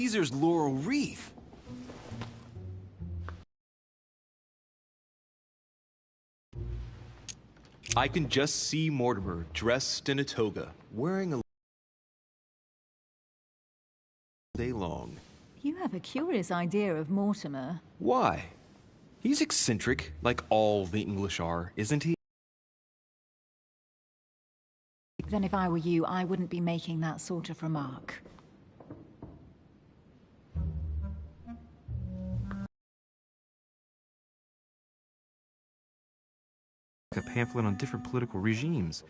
Caesar's laurel wreath. I can just see Mortimer dressed in a toga, wearing a day long. You have a curious idea of Mortimer. Why? He's eccentric, like all the English are, isn't he? Then if I were you, I wouldn't be making that sort of remark. A pamphlet on different political regimes,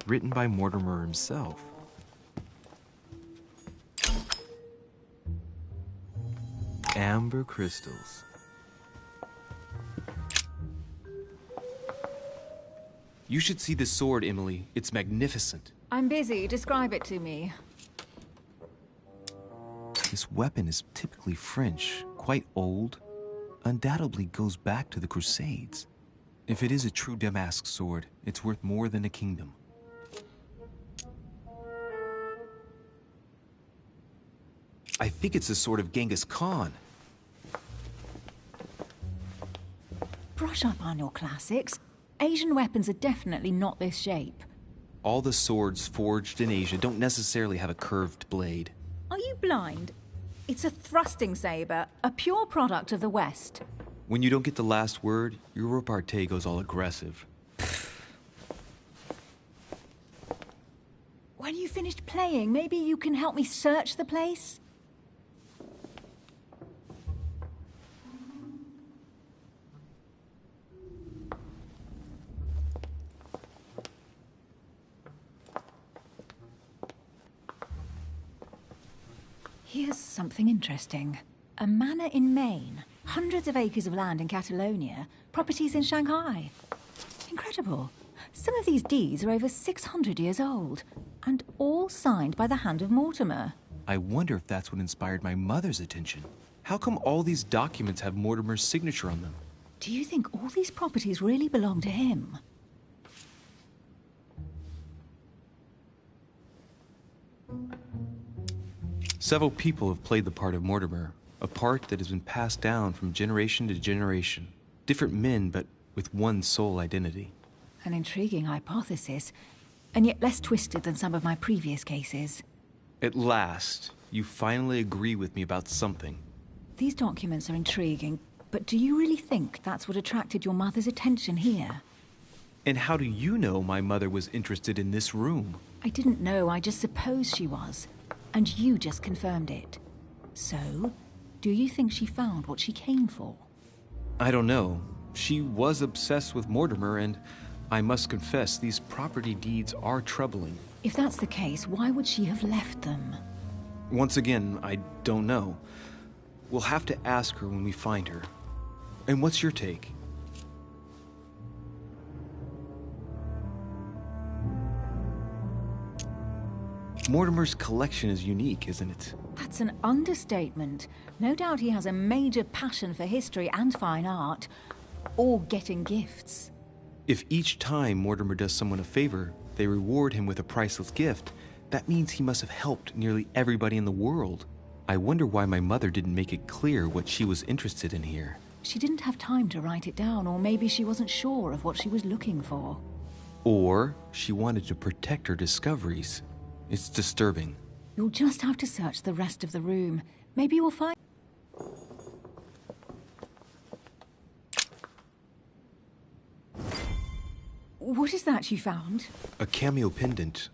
written by Mortimer himself. Amber crystals. You should see this sword, Emily. It's magnificent. I'm busy. Describe it to me. This weapon is typically French, quite old, undoubtedly goes back to the Crusades. If it is a true damask sword, it's worth more than a kingdom. I think it's the sword of Genghis Khan. Brush up on your classics. Asian weapons are definitely not this shape. All the swords forged in Asia don't necessarily have a curved blade. Are you blind? It's a thrusting saber, a pure product of the West. When you don't get the last word, your repartee goes all aggressive. When you finished playing, maybe you can help me search the place? Here's something interesting. A manor in Maine, hundreds of acres of land in Catalonia, properties in Shanghai. Incredible. Some of these deeds are over 600 years old, and all signed by the hand of Mortimer. I wonder if that's what inspired my mother's attention. How come all these documents have Mortimer's signature on them? Do you think all these properties really belong to him? Several people have played the part of Mortimer, a part that has been passed down from generation to generation. Different men, but with one sole identity. An intriguing hypothesis, and yet less twisted than some of my previous cases. At last, you finally agree with me about something. These documents are intriguing, but do you really think that's what attracted your mother's attention here? And how do you know my mother was interested in this room? I didn't know, I just supposed she was. And you just confirmed it. So, do you think she found what she came for? I don't know. She was obsessed with Mortimer, and I must confess, these property deeds are troubling. If that's the case, why would she have left them? Once again, I don't know. We'll have to ask her when we find her. And what's your take? Mortimer's collection is unique, isn't it? That's an understatement. No doubt he has a major passion for history and fine art, or getting gifts. If each time Mortimer does someone a favor, they reward him with a priceless gift, that means he must have helped nearly everybody in the world. I wonder why my mother didn't make it clear what she was interested in here. She didn't have time to write it down, or maybe she wasn't sure of what she was looking for. Or she wanted to protect her discoveries. It's disturbing. You'll just have to search the rest of the room. Maybe you'll find... What is that you found? A cameo pendant.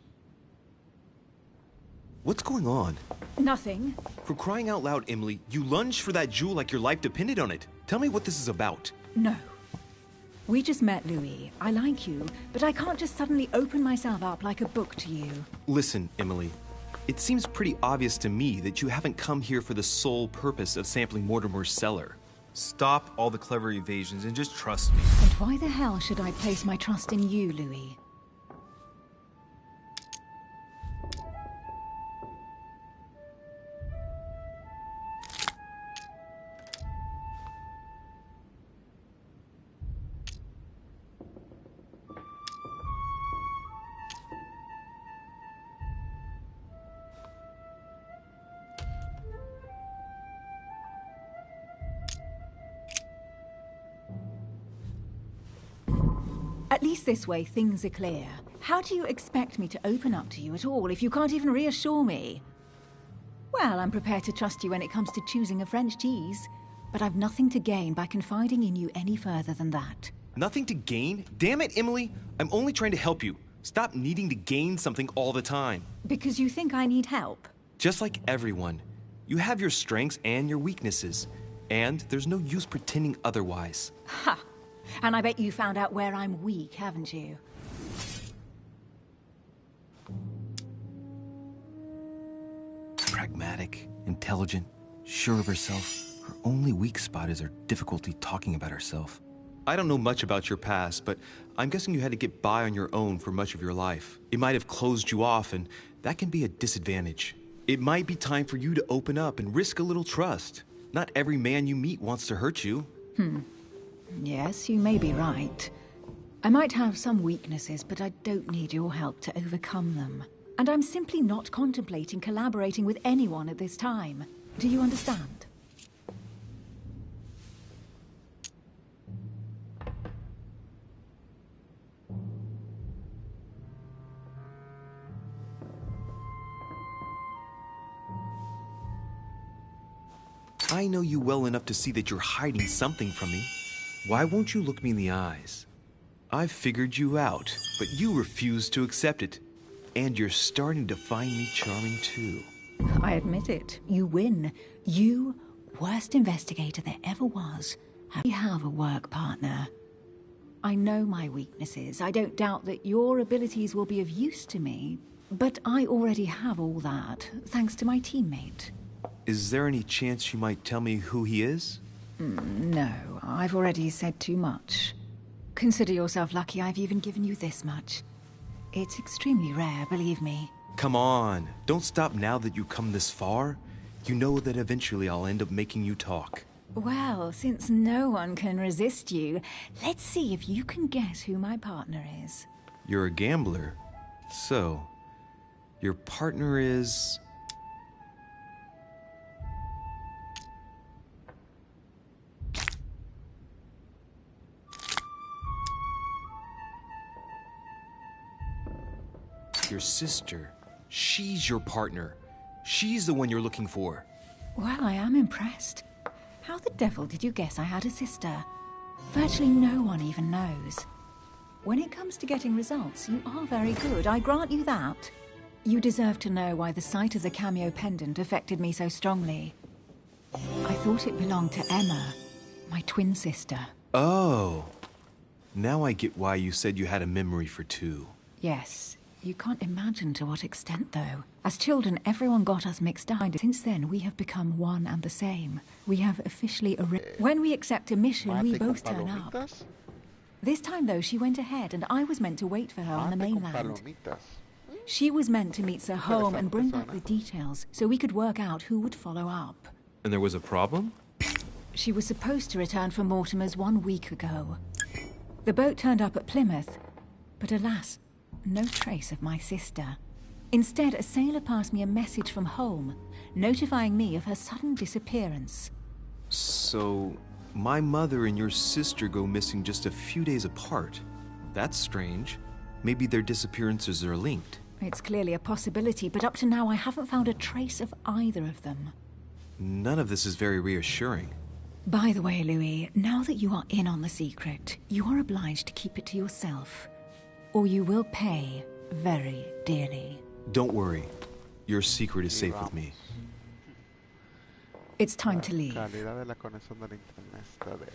What's going on? Nothing. For crying out loud, Emily, you lunged for that jewel like your life depended on it. Tell me what this is about. No. We just met, Louis. I like you, but I can't just suddenly open myself up like a book to you. Listen, Emily. It seems pretty obvious to me that you haven't come here for the sole purpose of sampling Mortimer's cellar. Stop all the clever evasions and just trust me. And why the hell should I place my trust in you, Louis? least this way things are clear. How do you expect me to open up to you at all if you can't even reassure me? Well, I'm prepared to trust you when it comes to choosing a French cheese, but I've nothing to gain by confiding in you any further than that. Nothing to gain? Damn it, Emily! I'm only trying to help you. Stop needing to gain something all the time. Because you think I need help? Just like everyone. You have your strengths and your weaknesses. And there's no use pretending otherwise. Ha! And I bet you found out where I'm weak, haven't you? Pragmatic, intelligent, sure of herself. Her only weak spot is her difficulty talking about herself. I don't know much about your past, but I'm guessing you had to get by on your own for much of your life. It might have closed you off, and that can be a disadvantage. It might be time for you to open up and risk a little trust. Not every man you meet wants to hurt you. Yes, you may be right. I might have some weaknesses, but I don't need your help to overcome them. And I'm simply not contemplating collaborating with anyone at this time. Do you understand? I know you well enough to see that you're hiding something from me. Why won't you look me in the eyes? I've figured you out, but you refuse to accept it. And you're starting to find me charming too. I admit it. You win. You, worst investigator there ever was, have a work partner. I know my weaknesses. I don't doubt that your abilities will be of use to me, but I already have all that, thanks to my teammate. Is there any chance you might tell me who he is? No, I've already said too much. Consider yourself lucky I've even given you this much. It's extremely rare, believe me. Come on, don't stop now that you've come this far. You know that eventually I'll end up making you talk. Well, since no one can resist you, let's see if you can guess who my partner is. You're a gambler. So, your partner is... your sister. She's your partner. She's the one you're looking for. Well, I am impressed. How the devil did you guess I had a sister? Virtually no one even knows. When it comes to getting results, you are very good, I grant you that. You deserve to know why the sight of the cameo pendant affected me so strongly. I thought it belonged to Emma, my twin sister. Oh. Now I get why you said you had a memory for two. Yes. You can't imagine to what extent, though. As children, everyone got us mixed up. Since then, we have become one and the same. We have officially when we accept a mission, we both turn up. This time, though, she went ahead, and I was meant to wait for her on the mainland. She was meant to meet Sir home and bring back the details, so we could work out who would follow up. And there was a problem? She was supposed to return from Mortimer's 1 week ago. The boat turned up at Plymouth, but alas, no trace of my sister. Instead, a sailor passed me a message from home, notifying me of her sudden disappearance. So, my mother and your sister go missing just a few days apart. That's strange. Maybe their disappearances are linked. It's clearly a possibility, but up to now I haven't found a trace of either of them. None of this is very reassuring. By the way, Louis, now that you are in on the secret, you are obliged to keep it to yourself. Or you will pay very dearly. Don't worry. Your secret is safe with me. It's time to leave. Calidad de la conexión del internet está débil.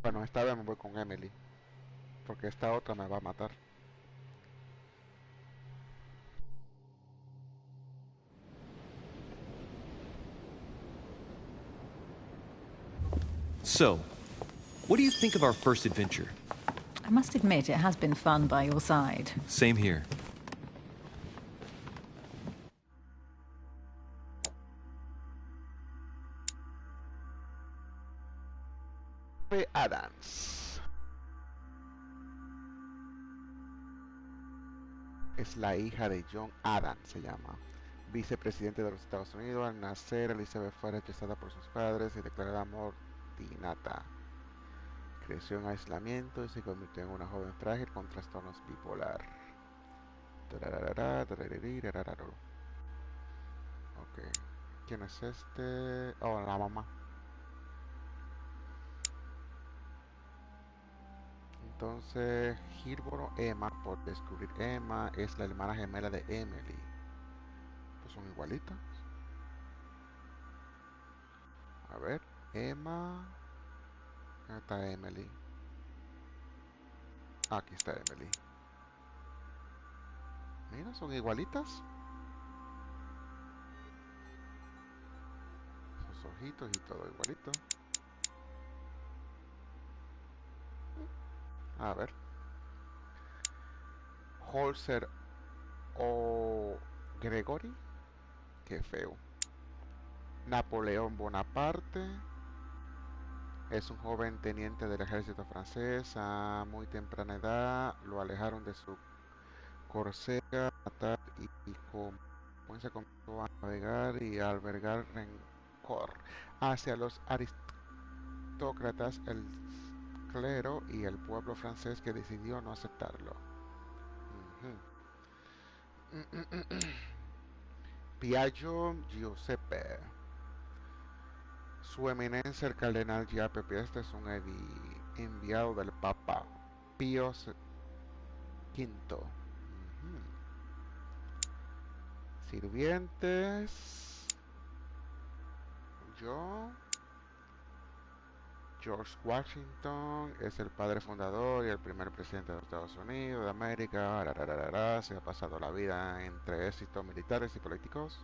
Bueno, esta vez me voy con Emily, porque esta otra me va a matar. So, what do you think of our first adventure? I must admit it has been fun by your side. Same here. Adams. es la hija de John Adams, se llama. Vicepresidente de los Estados Unidos. Al nacer, Elizabeth fue rechazada por sus padres y declarada mortinata. Creció en aislamiento y se convirtió en una joven frágil con trastornos bipolar. Ok. ¿Quién es este? Oh, la mamá. Entonces, Gilboro Emma, por descubrir Emma, es la hermana gemela de Emily. Pues son igualitas. A ver, Emma. ¿Dónde está Emily? Aquí está Emily. Mira, son igualitas. Sus ojitos y todo igualito. A ver. Holzer o Gregory. Qué feo. Napoleón Bonaparte. Es un joven teniente del ejército francés. A muy temprana edad lo alejaron de su Córcega, matar y se comenzó a navegar y a albergar rencor hacia los aristócratas, el clero y el pueblo francés que decidió no aceptarlo. Piaggio Giuseppe. Su eminencia el cardenal Giuseppe este es un enviado del Papa Pío V. Sirvientes. George Washington es el padre fundador y el primer presidente de los Estados Unidos de América. Se ha pasado la vida entre éxitos militares y políticos.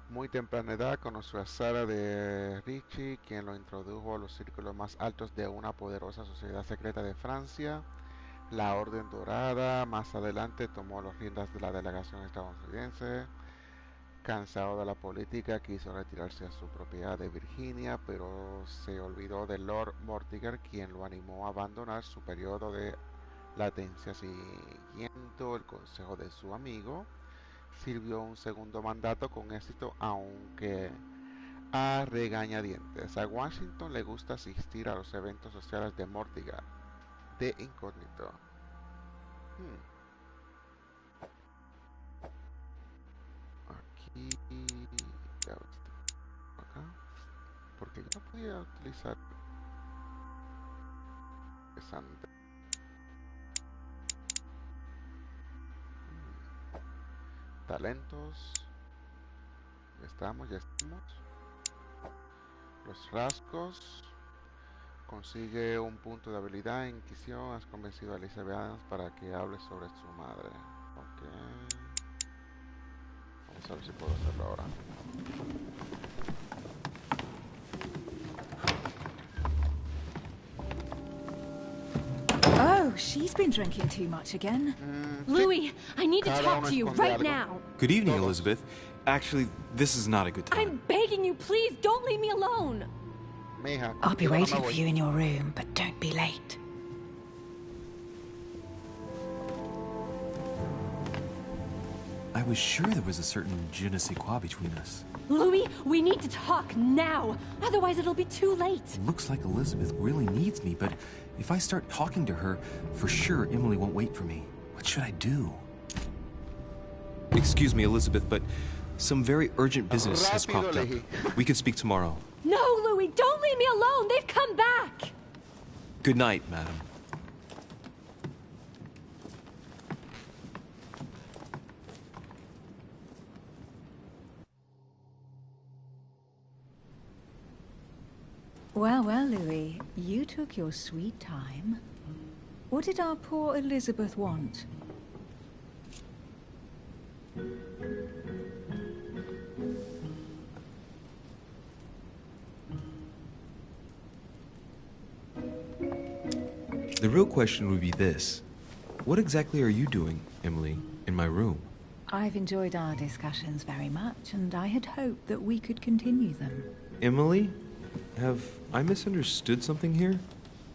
Muy temprana edad conoció a Sara de Ricci, quien lo introdujo a los círculos más altos de una poderosa sociedad secreta de Francia, la Orden Dorada. Más adelante tomó las riendas de la delegación estadounidense. Cansado de la política, quiso retirarse a su propiedad de Virginia, pero se olvidó de Lord Mortimer, quien lo animó a abandonar su periodo de latencia. Siguiendo el consejo de su amigo, sirvió un segundo mandato con éxito, aunque a regañadientes. A Washington le gusta asistir a los eventos sociales de Mortimer, de incógnito. Aquí, ya acá, porque yo no podía utilizar interesante. Talentos, ya estamos. Los rasgos. Consigue un punto de habilidad en inquisición. Has convencido a Elizabeth Adams para que hable sobre su madre. Ok. Vamos a ver si puedo hacerlo ahora. Oh, she's been drinking too much again. Louis, I need to talk to you right now. Good evening, Elizabeth. Actually, this is not a good time. I'm begging you, please don't leave me alone. Mija, I'll be waiting for you in your room, but don't be late. I was sure there was a certain je ne sais quoi between us. Louis, we need to talk now. Otherwise, it'll be too late. Looks like Elizabeth really needs me, but if I start talking to her, for sure Emily won't wait for me. What should I do? Excuse me, Elizabeth, but some very urgent business has cropped up. We can speak tomorrow. No, Louis, don't leave me alone. They've come back. Good night, madam. Well, well, Louis, you took your sweet time. What did our poor Elizabeth want? The real question would be this. What exactly are you doing, Emily, in my room? I've enjoyed our discussions very much, and I had hoped that we could continue them. Emily? Have I misunderstood something here?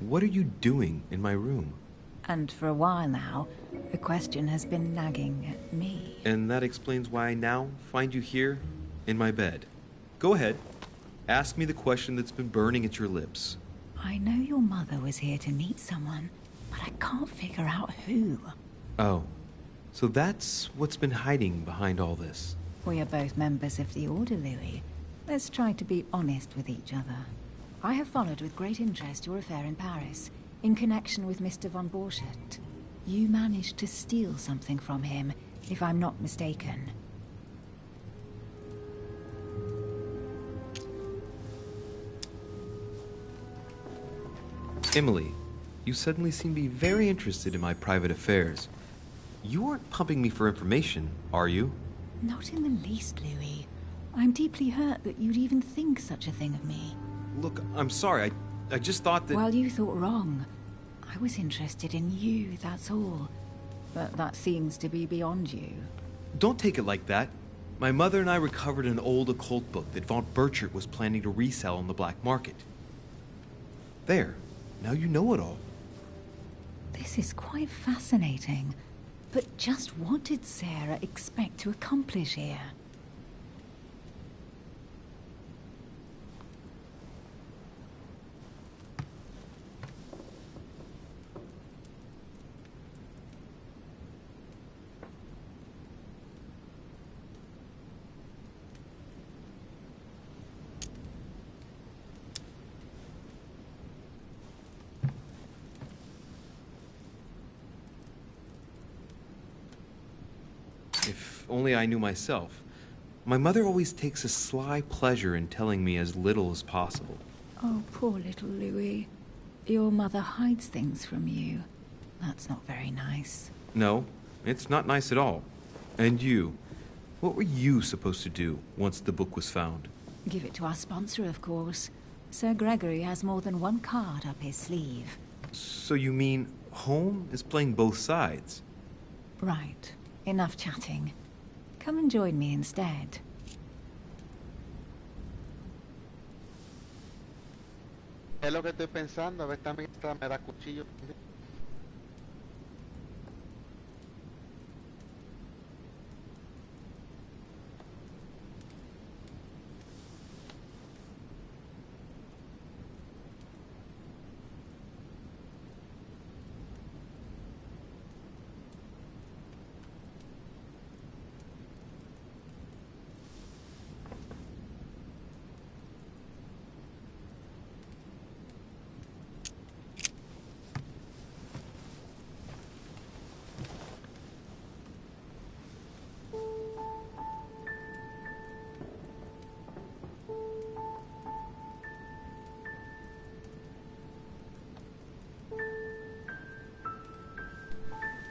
What are you doing in my room? And for a while now, the question has been nagging at me. And that explains why I now find you here, in my bed. Go ahead. Ask me the question that's been burning at your lips. I know your mother was here to meet someone, but I can't figure out who. Oh, so that's what's been hiding behind all this. We are both members of the Order, Louis. Let's try to be honest with each other. I have followed with great interest your affair in Paris, in connection with Mr. von Borchardt. You managed to steal something from him, if I'm not mistaken. Emily, you suddenly seem to be very interested in my private affairs. You aren't pumping me for information, are you? Not in the least, Louis. I'm deeply hurt that you'd even think such a thing of me. Look, I'm sorry. I just thought that... Well, you thought wrong. I was interested in you, that's all. But that seems to be beyond you. Don't take it like that. My mother and I recovered an old occult book that von Borchardt was planning to resell on the black market. There. Now you know it all. This is quite fascinating. But just what did Sarah expect to accomplish here? If only I knew myself. My mother always takes a sly pleasure in telling me as little as possible. Oh, poor little Louis. Your mother hides things from you. That's not very nice. No, it's not nice at all. And you? What were you supposed to do once the book was found? Give it to our sponsor, of course. Sir Gregory has more than one card up his sleeve. So you mean Home is playing both sides? Right. Enough chatting. Come and join me instead. Es lo que estoy pensando, a ver también me da cuchillo.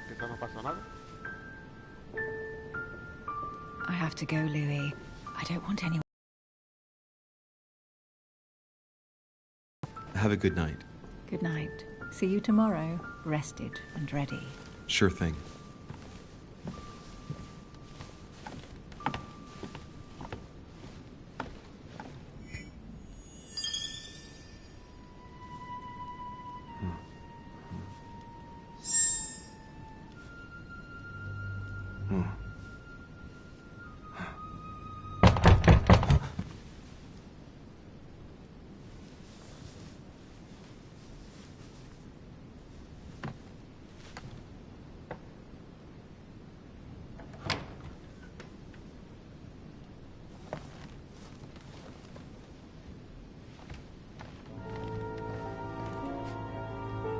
Quizá no pasó nada. I have to go, Louis. I don't want anyone... Have a good night. Good night. See you tomorrow, rested and ready. Sure thing.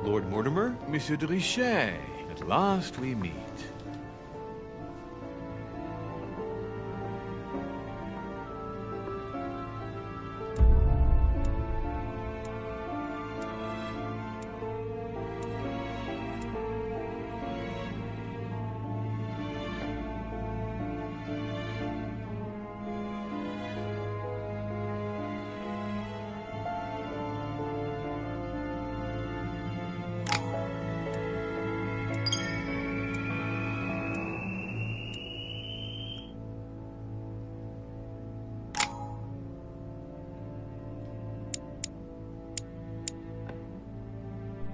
Lord Mortimer? Monsieur de Richet, at last we meet.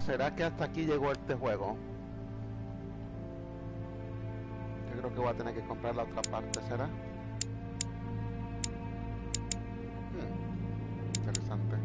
¿Será que hasta aquí llegó este juego? que voy a tener que comprar la otra parte, ¿será? Interesante.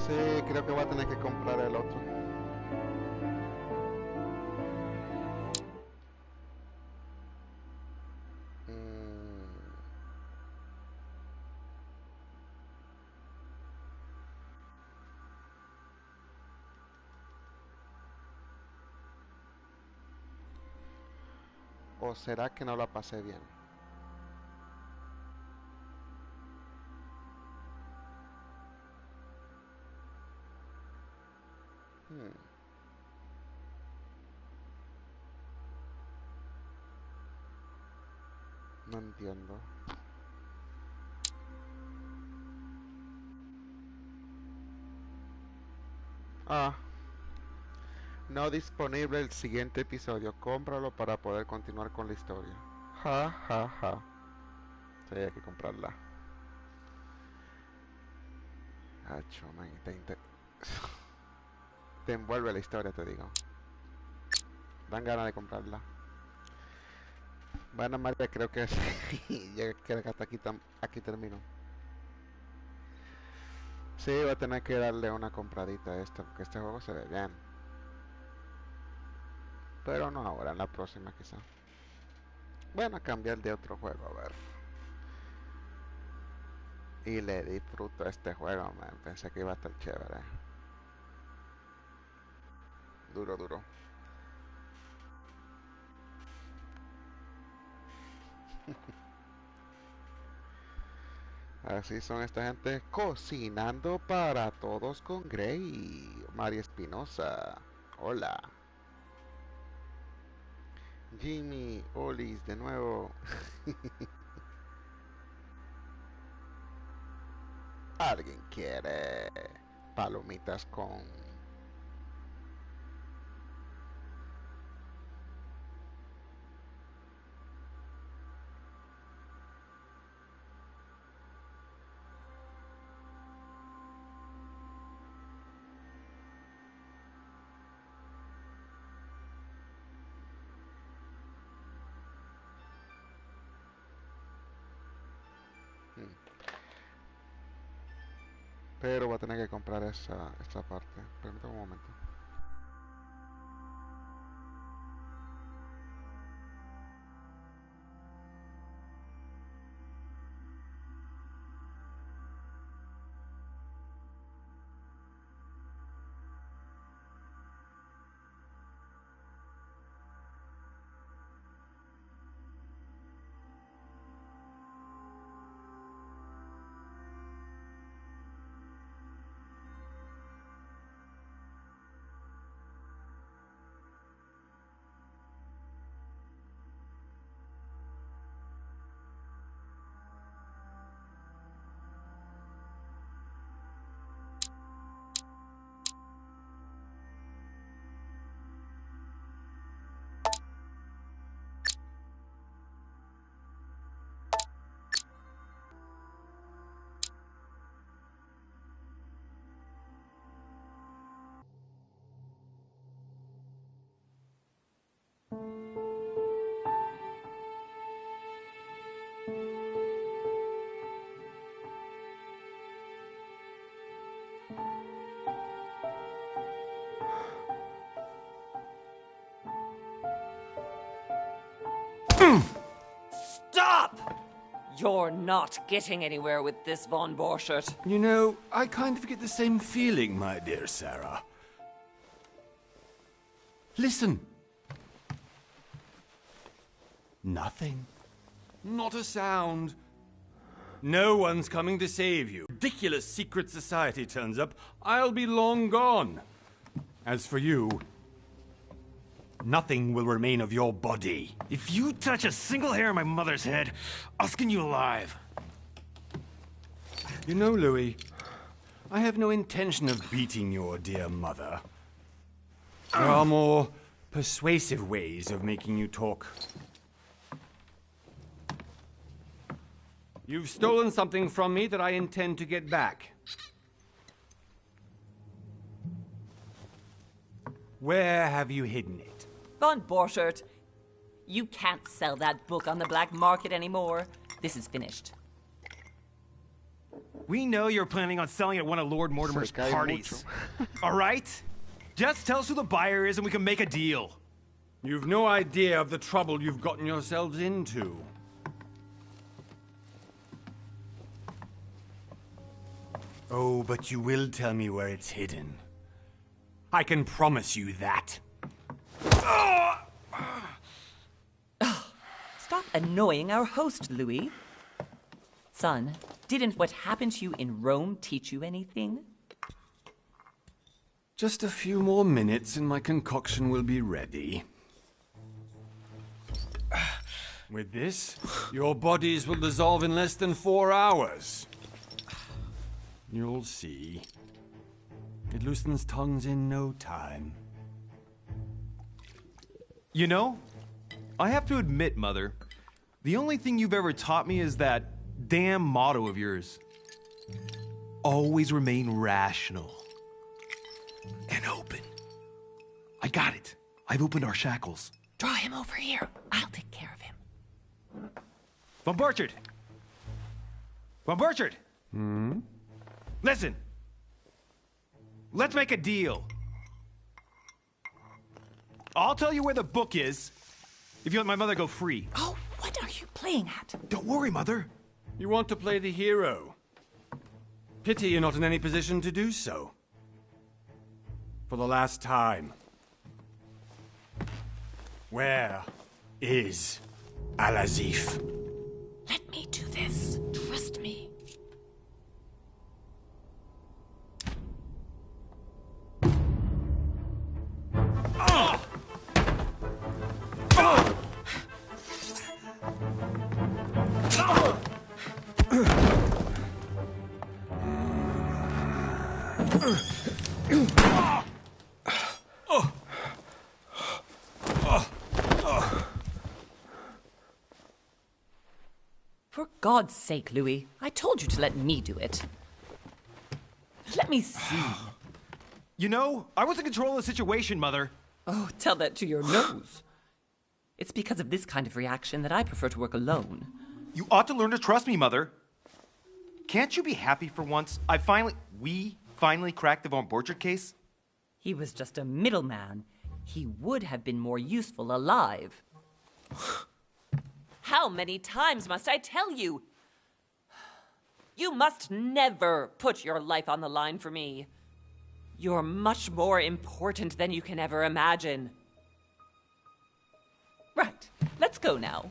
Sí, creo que voy a tener que comprar el otro. ¿O será que no la pasé bien? No entiendo. Ah, no disponible el siguiente episodio. Cómpralo para poder continuar con la historia. Ja, ja, ja. Sí, hay que comprarla. Hacho, man, te envuelve la historia, te digo. Dan ganas de comprarla. Bueno, María, creo que sí. Ya que hasta aquí termino. Sí, voy a tener que darle una compradita a esto, porque este juego se ve bien. Pero no ahora, en la próxima quizá. Bueno, cambiar de otro juego, a ver. Y le disfruto a este juego, man. Pensé que iba a estar chévere. Duro, duro. Así son esta gente cocinando para todos con Grey. María Espinosa. Hola. Jimmy, Olis, de nuevo. ¿Alguien quiere palomitas con... Pero voy a tener que comprar esta parte. Permítame un momento. Stop! You're not getting anywhere with this Von Borchert. You know, I kind of get the same feeling, my dear Sarah. Listen. Nothing. Not a sound. No one's coming to save you. Ridiculous secret society turns up, I'll be long gone. As for you, nothing will remain of your body. If you touch a single hair on my mother's head, I'll skin you alive. You know, Louis, I have no intention of beating your dear mother. There are more persuasive ways of making you talk. You've stolen something from me that I intend to get back. Where have you hidden it? Von Borchert, you can't sell that book on the black market anymore. This is finished. We know you're planning on selling at one of Lord Mortimer's Se cae parties. All right? Just tell us who the buyer is and we can make a deal. You've no idea of the trouble you've gotten yourselves into. Oh, but you will tell me where it's hidden. I can promise you that. Stop annoying our host, Louis. Son, didn't what happened to you in Rome teach you anything? Just a few more minutes and my concoction will be ready. With this, your bodies will dissolve in less than 4 hours. You'll see. It loosens tongues in no time. You know, I have to admit, Mother, the only thing you've ever taught me is that damn motto of yours. Always remain rational. And open. I got it. I've opened our shackles. Draw him over here. I'll take care of him. Von Borchert! Von Borchert! Listen. Let's make a deal. I'll tell you where the book is if you let my mother go free. Oh, what are you playing at? Don't worry, Mother. You want to play the hero. Pity you're not in any position to do so. For the last time. Where is Al-Azif? Let me do this. Trust me. For God's sake, Louis, I told you to let me do it. Let me see. You know, I was in control of the situation, Mother. Oh, tell that to your nose. It's because of this kind of reaction that I prefer to work alone. You ought to learn to trust me, Mother. Can't you be happy for once? We finally cracked the Von Borchert case? He was just a middleman. He would have been more useful alive. How many times must I tell you? You must never put your life on the line for me. You're much more important than you can ever imagine. Right, let's go now.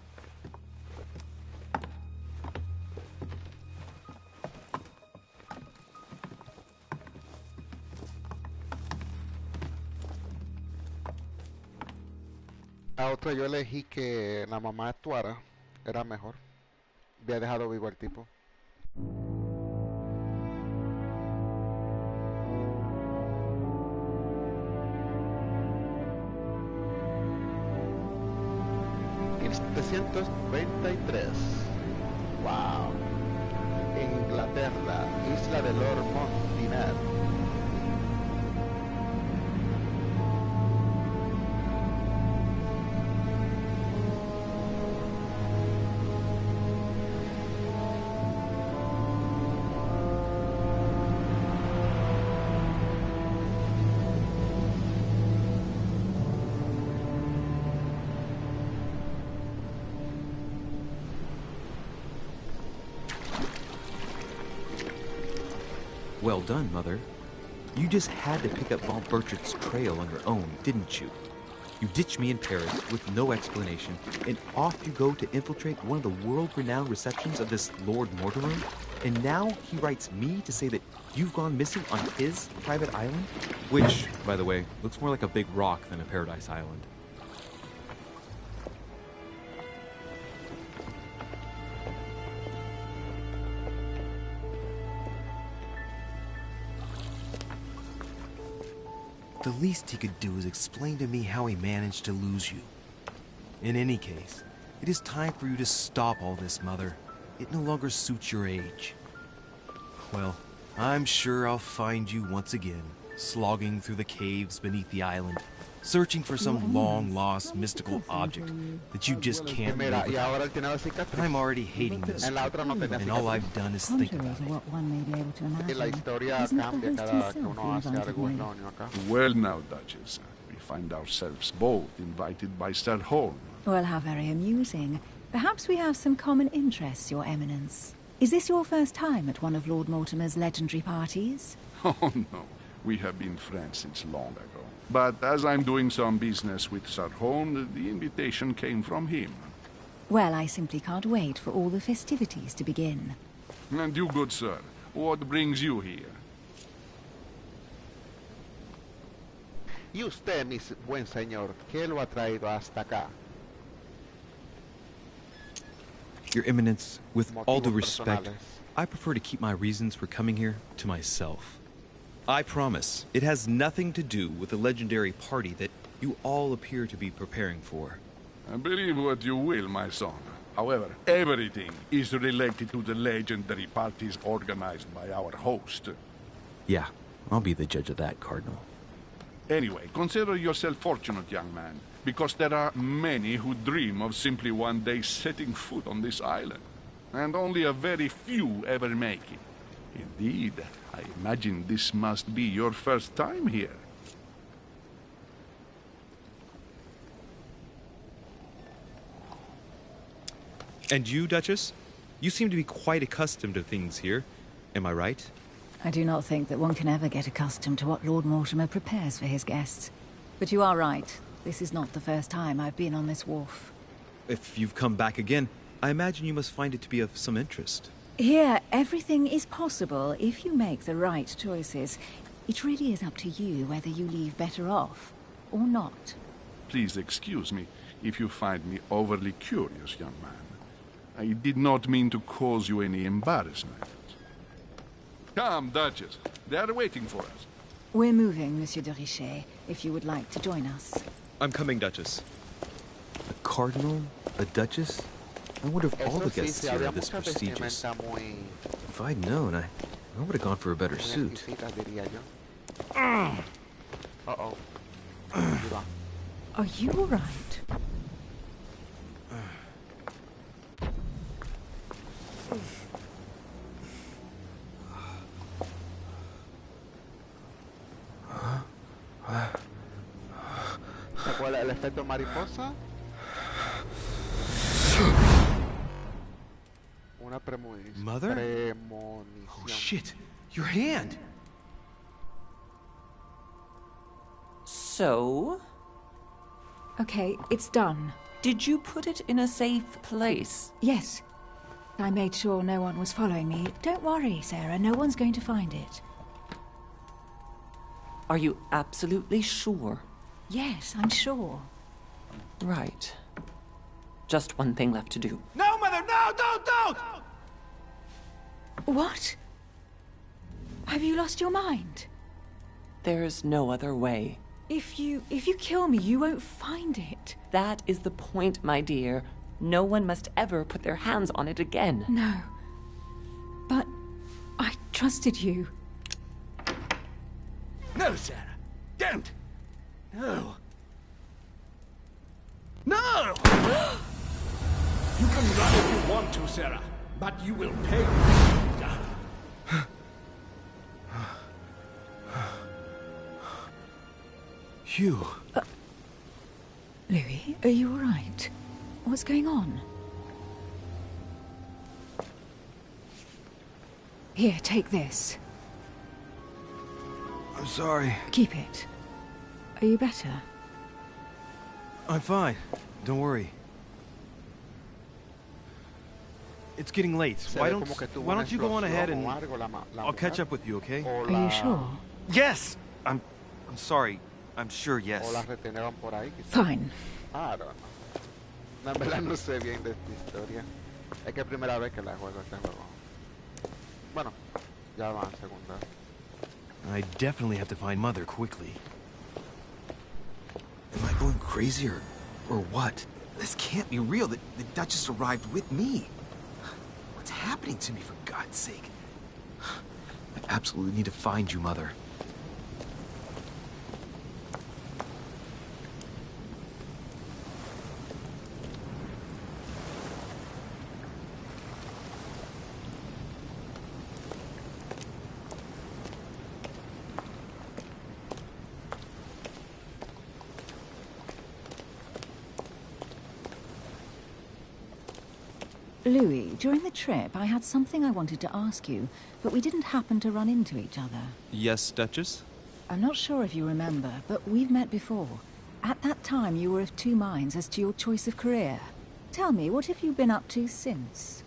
A otra yo elegí que la mamá actuara, era mejor. Había dejado vivo al tipo. ...1723... ¡Wow! Inglaterra, isla de Lord Montiner. Well done, Mother. You just had to pick up Von Borchert's trail on your own, didn't you? You ditched me in Paris with no explanation, and off you go to infiltrate one of the world-renowned receptions of this Lord Mortimer? And now he writes me to say that you've gone missing on his private island? Which, by the way, looks more like a big rock than a paradise island. The least he could do is explain to me how he managed to lose you. In any case, it is time for you to stop all this, Mother. It no longer suits your age. Well, I'm sure I'll find you once again, slogging through the caves beneath the island, searching for some long-lost mystical object that you just can't live without. But I'm already hating this trip, and all I've done is think about it. What one may be able to imagine. La historia Isn't it cambia the host cada que himself uno who hace invited algo me? erróneo acá. Well now, Duchess, we find ourselves both invited by Sir Holm. Well, how very amusing. Perhaps we have some common interests, Your Eminence. Is this your first time at one of Lord Mortimer's legendary parties? Oh no, we have been friends since long ago. But as I'm doing some business with Sir Holm, the invitation came from him. Well, I simply can't wait for all the festivities to begin. And you, good sir, what brings you here? Y usted, mi buen señor, ¿qué lo ha traído hasta acá? Your Eminence, with all due Motivos respect, personales. I prefer to keep my reasons for coming here to myself. I promise, it has nothing to do with the legendary party that you all appear to be preparing for. Believe what you will, my son. However, everything is related to the legendary parties organized by our host. Yeah, I'll be the judge of that, Cardinal. Anyway, consider yourself fortunate, young man, because there are many who dream of simply one day setting foot on this island, and only a very few ever make it. Indeed, I imagine this must be your first time here. And you, Duchess? You seem to be quite accustomed to things here. Am I right? I do not think that one can ever get accustomed to what Lord Mortimer prepares for his guests. But you are right. This is not the first time I've been on this wharf. If you've come back again, I imagine you must find it to be of some interest. Here, everything is possible if you make the right choices. It really is up to you whether you leave better off or not. Please excuse me if you find me overly curious, young man. I did not mean to cause you any embarrassment. Come, Duchess. They are waiting for us. We're moving, Monsieur de Richet, if you would like to join us. I'm coming, Duchess. A cardinal? A duchess? I wonder if all Eso the sí, guests si here había are this mucha prestigious. vestimenta muy, If I'd known, I would have gone for a better muy suit. exquisita, diría yo. Uh-oh. Ahí va. Are you all right? ¿Se acuerda el efecto mariposa? Una premonición. Mother? Premonición. Oh, shit! Your hand! So, Okay, it's done. did you put it in a safe place? Yes. I made sure no one was following me. Don't worry, Sarah. No one's going to find it. Are you absolutely sure? Yes, I'm sure. Right. Just one thing left to do. No, Mother, no, don't! What? Have you lost your mind? There's no other way. If you kill me, you won't find it. That is the point, my dear. No one must ever put their hands on it again. No. But I trusted you. No, Sarah, don't! No. No! You can run if you want to, Sarah, but you will pay. Hugh. Louis, are you all right? What's going on? Here, take this. I'm sorry. Keep it. Are you better? I'm fine. Don't worry. It's getting late. Se Why ve como que tuvo una don't you go on ahead explosión and o algo, la I'll catch mujer. up with you, okay? O Are la- you sure? Yes. I'm sorry. I'm sure, O yes. la retenieron por ahí, quizás. Fine. I don't know. No, en verdad no sé bien de esta historia. Es que es primera vez que la juego este juego. Bueno, ya van segunda. I definitely have to find Mother quickly. crazy or what? This can't be real. The Duchess arrived with me. What's happening to me, for God's sake? I absolutely need to find you, Mother. Louis, during the trip, I had something I wanted to ask you, but we didn't happen to run into each other. Yes, Duchess? I'm not sure if you remember, but we've met before. At that time, you were of two minds as to your choice of career. Tell me, what have you been up to since?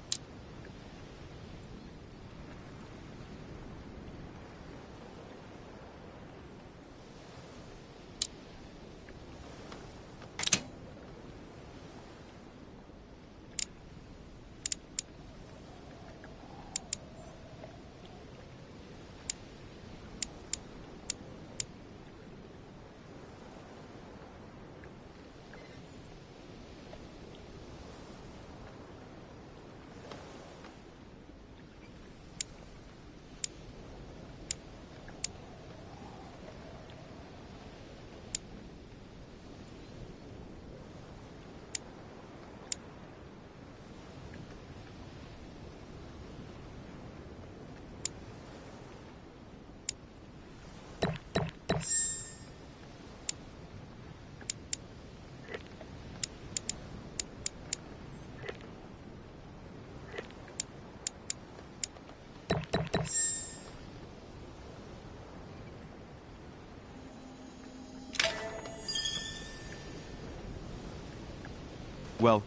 Well,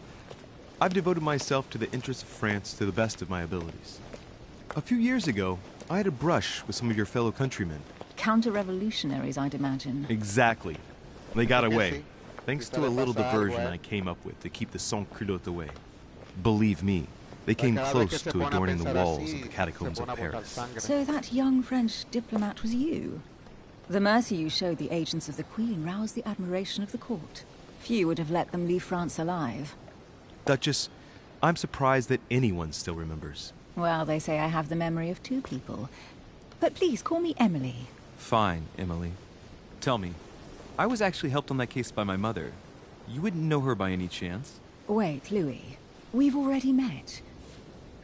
I've devoted myself to the interests of France to the best of my abilities. A few years ago, I had a brush with some of your fellow countrymen. Counter-revolutionaries, I'd imagine. Exactly. They got away, thanks to a little diversion I came up with to keep the sans-culottes away. Believe me, they came close to adorning the walls of the catacombs of Paris. So that young French diplomat was you? The mercy you showed the agents of the Queen roused the admiration of the court. Few would have let them leave France alive. Duchess, I'm surprised that anyone still remembers. Well, they say I have the memory of two people. But please, call me Emily. Fine, Emily. Tell me, I was actually helped on that case by my mother. You wouldn't know her by any chance? Wait, Louis. We've already met.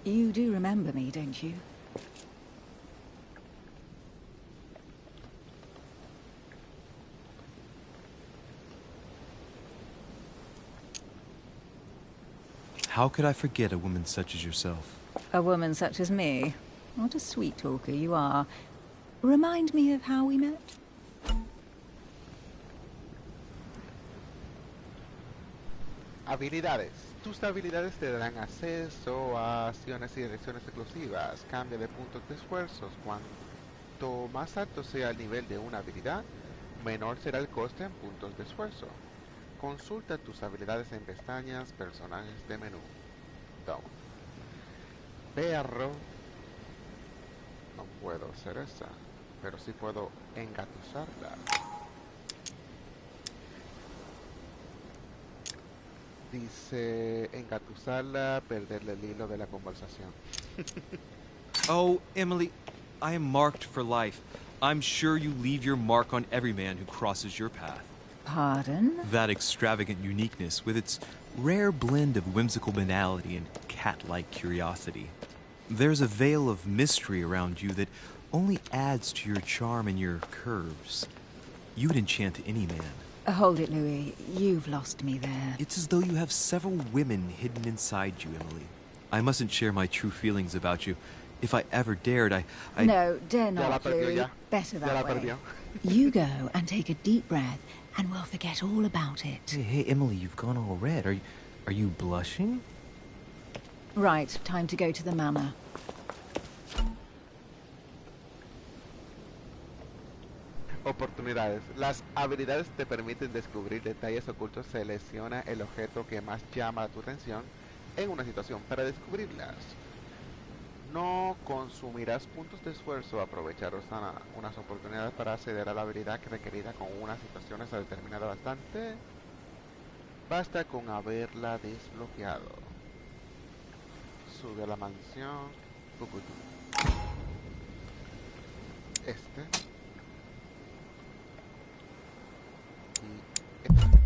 You do remember me, don't you? How could I forget a woman such as yourself? A woman such as me? What a sweet talker you are. Remind me of how we met? Habilidades. Tus habilidades te darán acceso a acciones y direcciones exclusivas. Cambia de puntos de esfuerzos. Cuanto más alto sea el nivel de una habilidad, menor será el coste en puntos de esfuerzo. Consulta tus habilidades en pestañas, personajes de menú. Down. Perro. No puedo hacer esa, pero sí puedo engatusarla. Dice engatusarla, perderle el hilo de la conversación. Oh, Emily, I am marked for life. I'm sure you leave your mark on every man who crosses your path. Pardon? That extravagant uniqueness, with its rare blend of whimsical banality and cat-like curiosity. There's a veil of mystery around you that only adds to your charm and your curves. You would enchant any man. Hold it, Louis. You've lost me there. It's as though you have several women hidden inside you, Emily. I mustn't share my true feelings about you. If I ever dared, I... No, dare not, Louis. Better that way. You go and take a deep breath, and we'll forget all about it. Hey, Emily, you've gone all red. Are you blushing? Right, time to go to the manor. Oportunidades. Las habilidades te permiten descubrir detalles ocultos. Selecciona el objeto que más llama tu atención en una situación para descubrirlas. No consumirás puntos de esfuerzo. Aprovechar unas oportunidades para acceder a la habilidad requerida con unas situaciones a determinada bastante. Basta con haberla desbloqueado. Sube a la mansión. Este. Y este.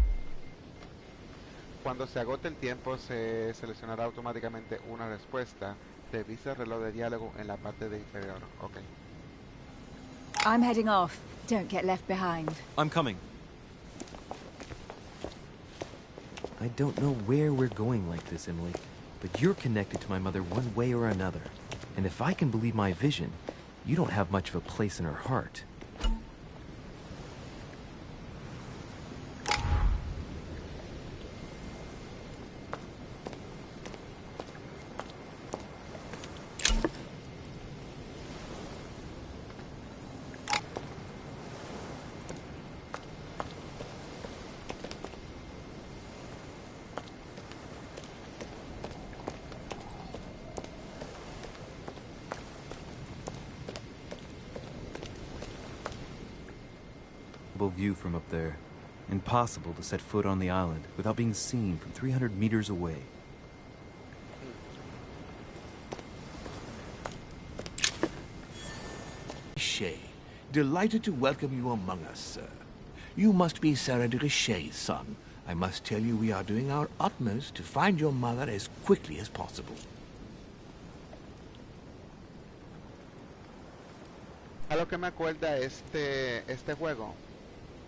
Cuando se agote el tiempo, se seleccionará automáticamente una respuesta. Revisa el reloj de diálogo en la parte de inferior. Ok. I'm heading off. Don't get left behind. I'm coming. I don't know where we're going like this, Emily, but you're connected to my mother one way or another. And if I can believe my vision, you don't have much of a place in her heart. View from up there. Impossible to set foot on the island without being seen from 300 meters away. Richet, delighted to welcome you among us, sir. You must be Sarah de Richet's son. I must tell you we are doing our utmost to find your mother as quickly as possible. A lo que me acuerda este juego,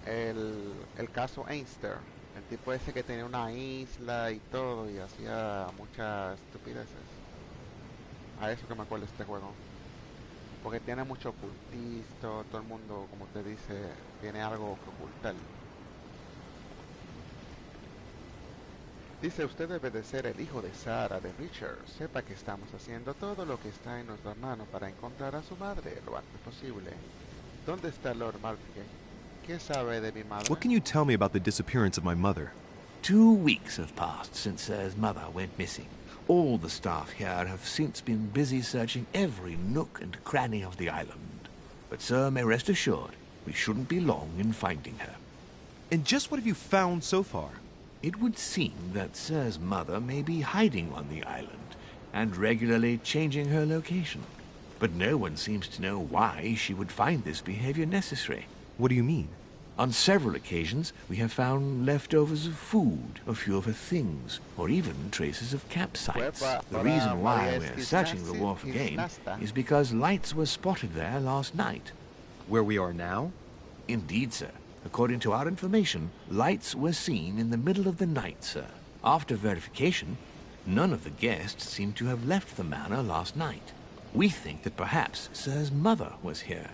el caso Einstein, el tipo ese que tenía una isla y todo y hacía muchas estupideces. A eso que me acuerda este juego, porque tiene mucho ocultisto, todo el mundo, como te dice, tiene algo que ocultar. Dice, usted debe de ser el hijo de Sarah, de Richard. Sepa que estamos haciendo todo lo que está en nuestras manos para encontrar a su madre lo antes posible. ¿Dónde está Lord Maltby? ¿Qué sabe de mi madre? What can you tell me about the disappearance of my mother? 2 weeks have passed since Sir's mother went missing. All the staff here have since been busy searching every nook and cranny of the island. But Sir may rest assured, we shouldn't be long in finding her. And just what have you found so far? It would seem that Sir's mother may be hiding on the island and regularly changing her location. But no one seems to know why she would find this behavior necessary. What do you mean? On several occasions, we have found leftovers of food, a few of her things, or even traces of campsites. The reason why we're searching the wharf again is because lights were spotted there last night. Where we are now? Indeed, sir. According to our information, lights were seen in the middle of the night, sir. After verification, none of the guests seem to have left the manor last night. We think that perhaps Sir's mother was here.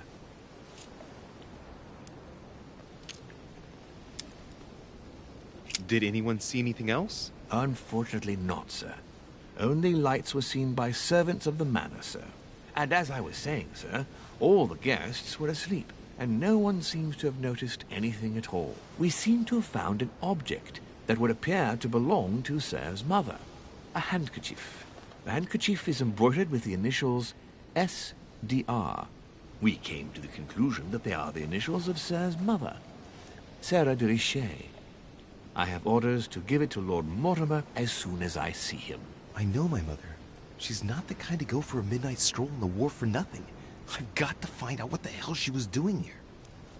Did anyone see anything else? Unfortunately not, sir. Only lights were seen by servants of the manor, sir. And as I was saying, sir, all the guests were asleep, and no one seems to have noticed anything at all. We seem to have found an object that would appear to belong to Sir's mother. A handkerchief. The handkerchief is embroidered with the initials SDR. We came to the conclusion that they are the initials of Sir's mother, Sarah de Richet. I have orders to give it to Lord Mortimer as soon as I see him. I know my mother. She's not the kind to go for a midnight stroll on the wharf for nothing. I've got to find out what the hell she was doing here.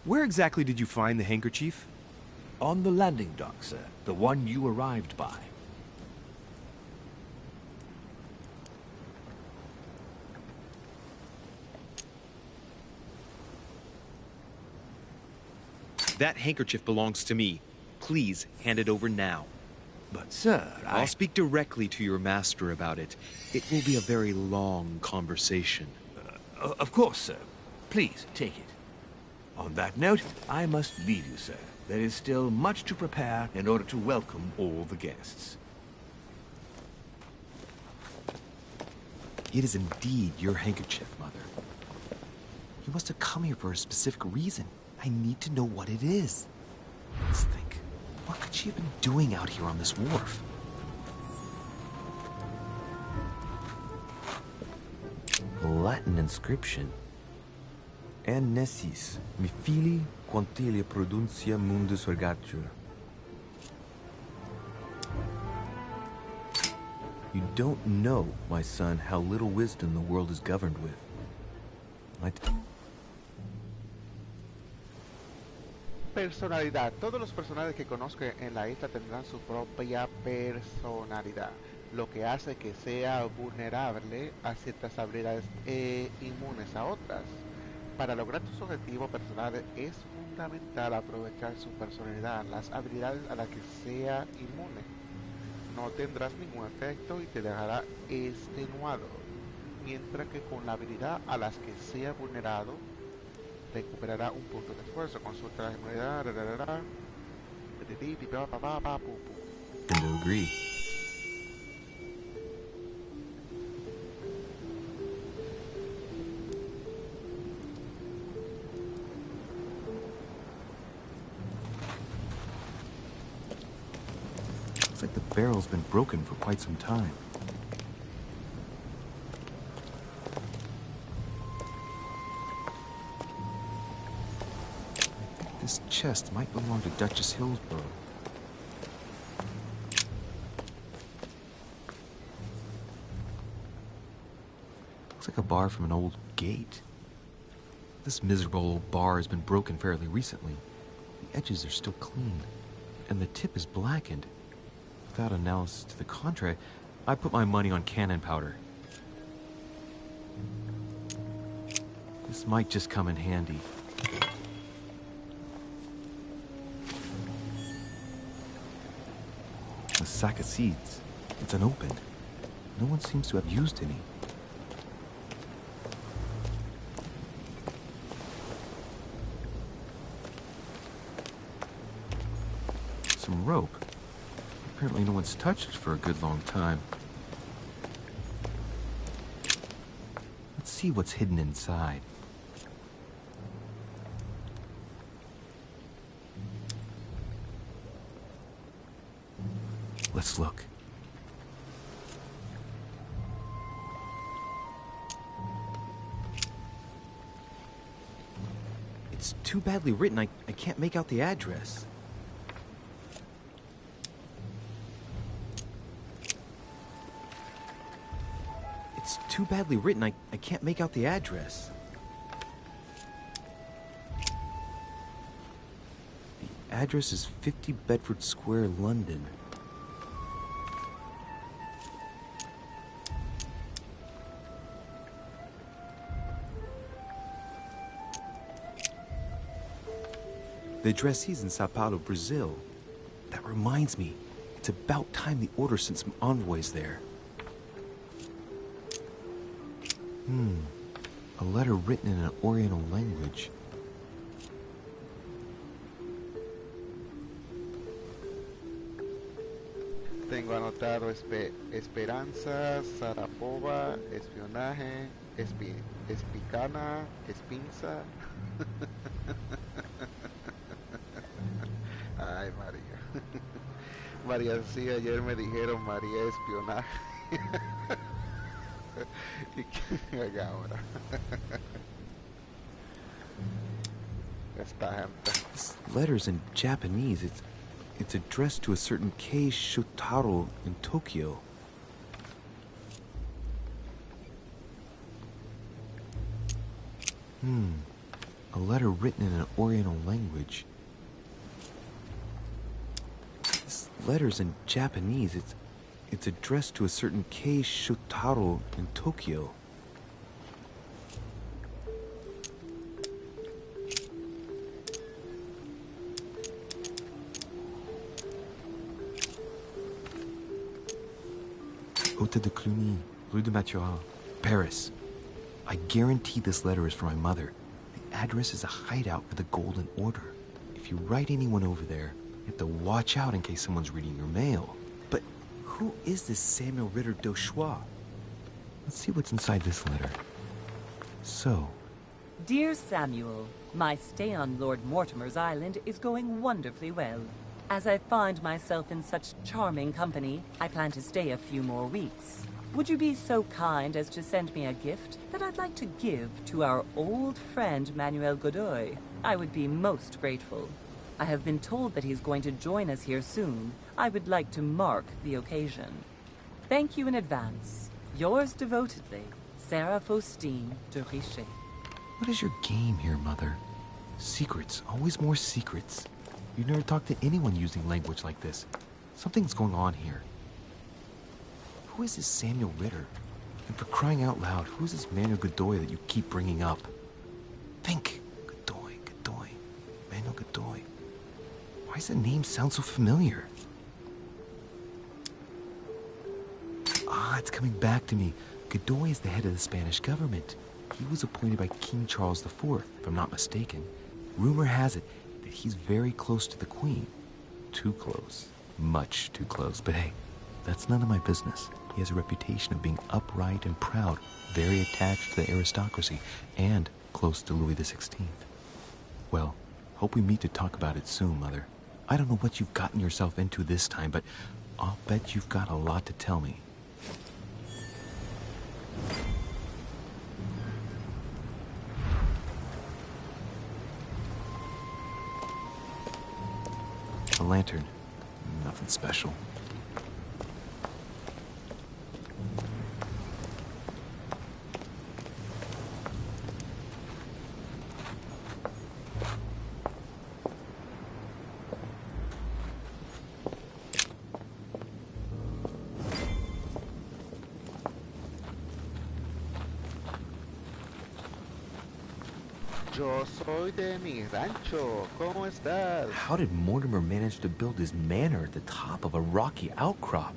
Where exactly did you find the handkerchief? On the landing dock, sir. The one you arrived by. That handkerchief belongs to me. Please hand it over now. But, sir, I'll speak directly to your master about it. It will be a very long conversation. Of course, sir. Please, take it. On that note, I must leave you, sir. There is still much to prepare in order to welcome all the guests. It is indeed your handkerchief, Mother. You must have come here for a specific reason. I need to know what it is. Let's think. What could she have been doing out here on this wharf? Latin inscription. Annesis, mi fili, quantilia produncia mundus vergatur. You don't know, my son, how little wisdom the world is governed with. Personalidad. Todos los personajes que conozco en la isla tendrán su propia personalidad, lo que hace que sea vulnerable a ciertas habilidades e inmunes a otras. Para lograr tus objetivos personales es fundamental aprovechar su personalidad, las habilidades a las que sea inmune. No tendrás ningún efecto y te dejará extenuado, mientras que con la habilidad a las que sea vulnerado recuperará un punto de esfuerzo. Consulta la inmunidad. And to agree. Looks like the barrel's been broken for quite some time. This chest might belong to Duchess Hillsborough. Looks like a bar from an old gate. This miserable old bar has been broken fairly recently. The edges are still clean, and the tip is blackened. Without analysis to the contrary, I put my money on cannon powder. This might just come in handy. A sack of seeds. It's unopened. No one seems to have used any. Some rope. Apparently no one's touched it for a good long time. Let's see what's hidden inside. Let's look. It's too badly written, I can't make out the address. It's too badly written, I can't make out the address. The address is 50 Bedford Square, London. The addressee's in Sao Paulo, Brazil. That reminds me, it's about time the order sent some envoys there. A letter written in an Oriental language. Tengo anotado esperanza, Sarapova, espionaje, espicana, espinza. Ay, María. María, sí, ayer me dijeron María espionaje. ¿Y qué haga ahora? Esta gente. This letter's in Japanese. It's addressed to a certain Kei Shotaro in Tokyo. A letter written in an Oriental language. This letter's in Japanese. It's addressed to a certain Kei Shotaro in Tokyo. Hôtel de Cluny, Rue de Mathurin, Paris. I guarantee this letter is for my mother. The address is a hideout for the Golden Order. If you write anyone over there, you have to watch out in case someone's reading your mail. But who is this Samuel Ritter d'Auchois? Let's see what's inside this letter. So. Dear Samuel, my stay on Lord Mortimer's island is going wonderfully well. As I find myself in such charming company, I plan to stay a few more weeks. Would you be so kind as to send me a gift that I'd like to give to our old friend Manuel Godoy? I would be most grateful. I have been told that he's going to join us here soon. I would like to mark the occasion. Thank you in advance. Yours devotedly, Sarah Faustine de Richet. What is your game here, Mother? Secrets, always more secrets. You never talk to anyone using language like this. Something's going on here. Who is this Samuel Ritter? And for crying out loud, who is this Manuel Godoy that you keep bringing up? Think! Godoy, Manuel Godoy. Why does the name sound so familiar? Ah, it's coming back to me. Godoy is the head of the Spanish government. He was appointed by King Charles IV, if I'm not mistaken. Rumor has it that he's very close to the Queen. Too close. Much too close. But hey, that's none of my business. He has a reputation of being upright and proud, very attached to the aristocracy, and close to Louis XVI. Well, hope we meet to talk about it soon, Mother. I don't know what you've gotten yourself into this time, but I'll bet you've got a lot to tell me. A lantern. Nothing special. Yo soy de mi rancho. ¿Cómo estás? How did Mortimer manage to build his manor at the top of a rocky outcrop?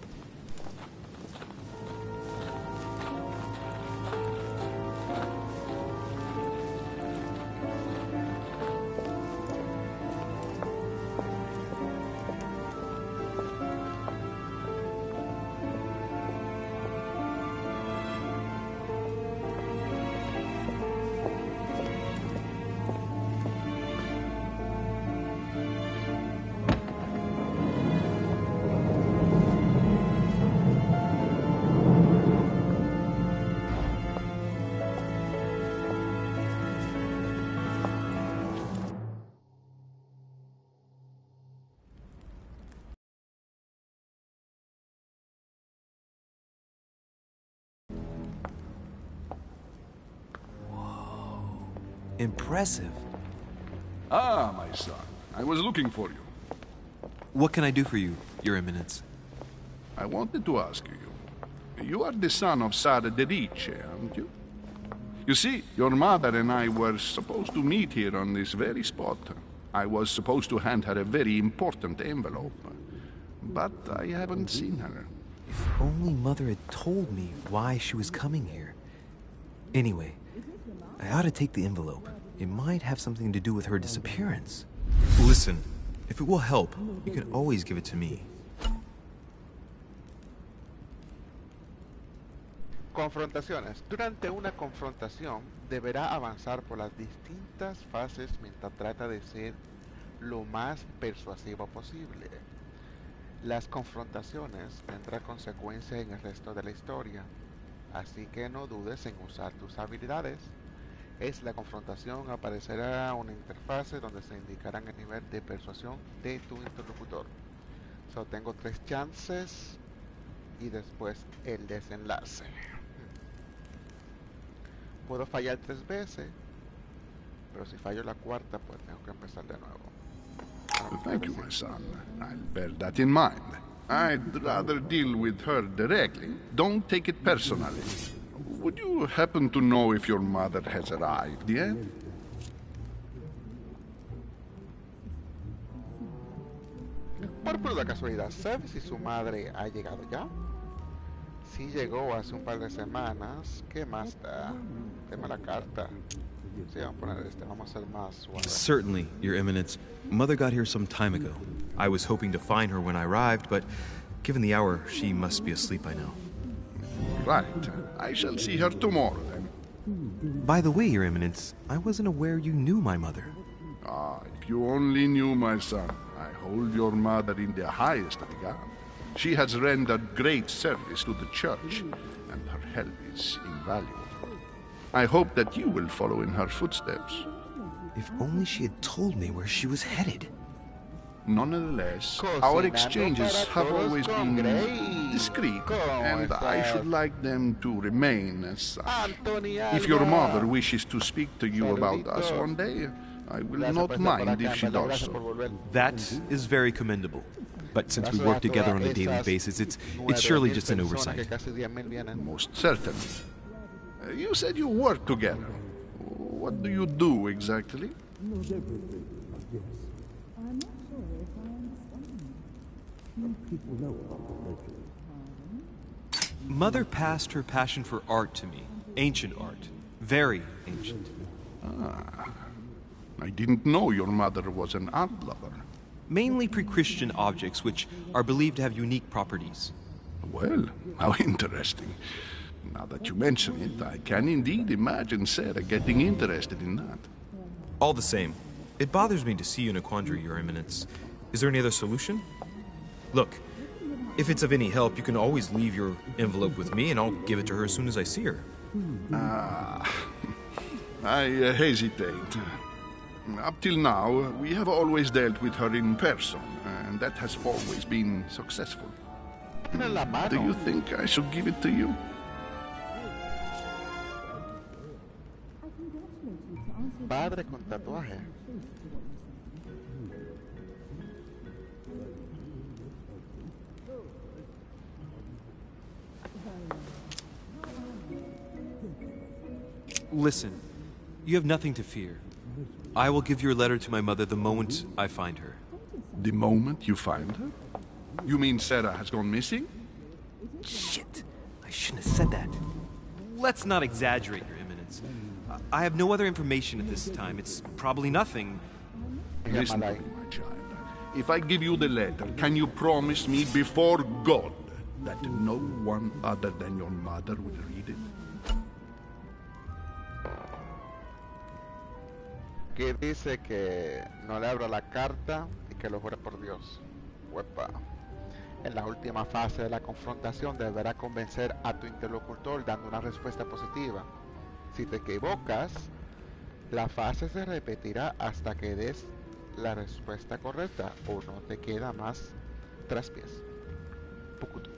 Impressive. Ah, my son. I was looking for you. What can I do for you, Your Eminence? I wanted to ask you. You are the son of Sara de Riche, aren't you? You see, your mother and I were supposed to meet here on this very spot. I was supposed to hand her a very important envelope. But I haven't seen her. If only Mother had told me why she was coming here. Anyway, I ought to take the envelope. It might have something to do with her disappearance. Listen, if it will help, you can always give it to me. Confrontaciones. Durante una confrontación, deberá avanzar por las distintas fases mientras trata de ser lo más persuasivo posible. Las confrontaciones tendrán consecuencias en el resto de la historia, así que no dudes en usar tus habilidades. Es la confrontación, aparecerá una interfase donde se indicarán el nivel de persuasión de tu interlocutor. So, tengo 3 chances y después el desenlace. Puedo fallar 3 veces, pero si fallo la cuarta, pues tengo que empezar de nuevo. Thank you, my son. I'll bear that in mind. I'd rather deal with her directly. Don't take it personally. Would you happen to know if your mother has arrived yet? Por pura casualidad, ¿sabes si su madre ha llegado ya? Si llegó hace un par de semanas, ¿qué más da? Deme la carta. Sí, vamos a poner este, vamos a hacer más suave. Certainly, Your Eminence. Mother got here some time ago. I was hoping to find her when I arrived, but given the hour, she must be asleep by now. Right. I shall see her tomorrow, then. By the way, Your Eminence, I wasn't aware you knew my mother. Ah, if you only knew, my son. I hold your mother in the highest regard. She has rendered great service to the church, and her help is invaluable. I hope that you will follow in her footsteps. If only she had told me where she was headed. Nonetheless, our exchanges have always been discreet, and I should like them to remain as such. If your mother wishes to speak to you about us one day, I will not mind if she does so. That is very commendable. But since we work together on a daily basis, it's surely just an oversight. Most certainly. You said you work together. What do you do exactly? Mother passed her passion for art to me. Ancient art. Very ancient. I didn't know your mother was an art lover. Mainly pre-Christian objects, which are believed to have unique properties. Well, how interesting. Now that you mention it, I can indeed imagine Sarah getting interested in that. All the same, it bothers me to see you in a quandary, Your Eminence. Is there any other solution? Look, if it's of any help, you can always leave your envelope with me, and I'll give it to her as soon as I see her. I hesitate. Up till now, we have always dealt with her in person, and that has always been successful. Do you think I should give it to you? Padre con tatuaje. Listen, you have nothing to fear. I will give your letter to my mother the moment I find her. The moment you find her? You mean Sarah has gone missing? Shit! I shouldn't have said that. Let's not exaggerate, Your Eminence. I have no other information at this time. It's probably nothing. Listen to me, my child. If I give you the letter, can you promise me before God that no one other than your mother will read it? Que dice que no le abra la carta y que lo jure por Dios. Uepa. En la última fase de la confrontación deberá convencer a tu interlocutor dando una respuesta positiva. Si te equivocas, la fase se repetirá hasta que des la respuesta correcta o no te queda más traspiés. Pukutu.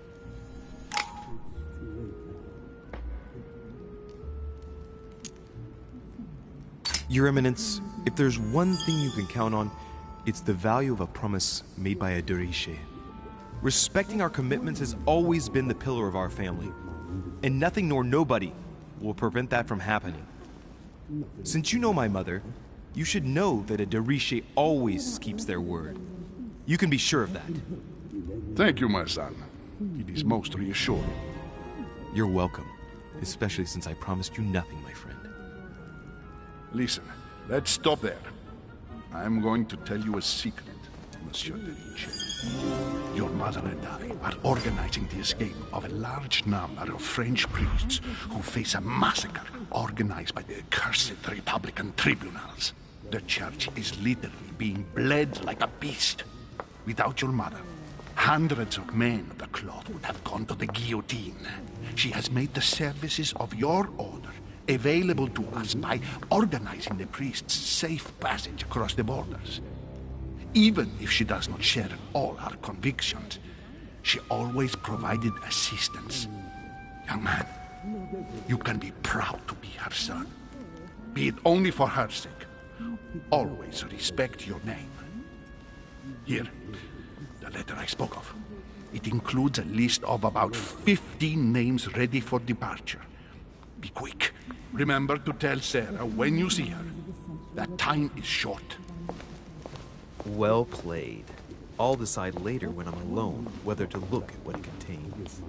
Your Eminence, if there's one thing you can count on, it's the value of a promise made by a dervish. Respecting our commitments has always been the pillar of our family, and nothing nor nobody will prevent that from happening. Since you know my mother, you should know that a dervish always keeps their word. You can be sure of that. Thank you, my son. It is most reassuring. You're welcome, especially since I promised you nothing, my friend. Listen, let's stop there. I'm going to tell you a secret, Monsieur Dervish. Your mother and I are organizing the escape of a large number of French priests who face a massacre organized by the accursed Republican tribunals. The church is literally being bled like a beast. Without your mother, hundreds of men of the cloth would have gone to the guillotine. She has made the services of your order available to us by organizing the priests' safe passage across the borders. Even if she does not share all our convictions, she always provided assistance. Young man, you can be proud to be her son. Be it only for her sake. Always respect your name. Here, the letter I spoke of. It includes a list of about 15 names ready for departure. Be quick. Remember to tell Sarah when you see her that time is short. Well played. I'll decide later when I'm alone whether to look at what it contains.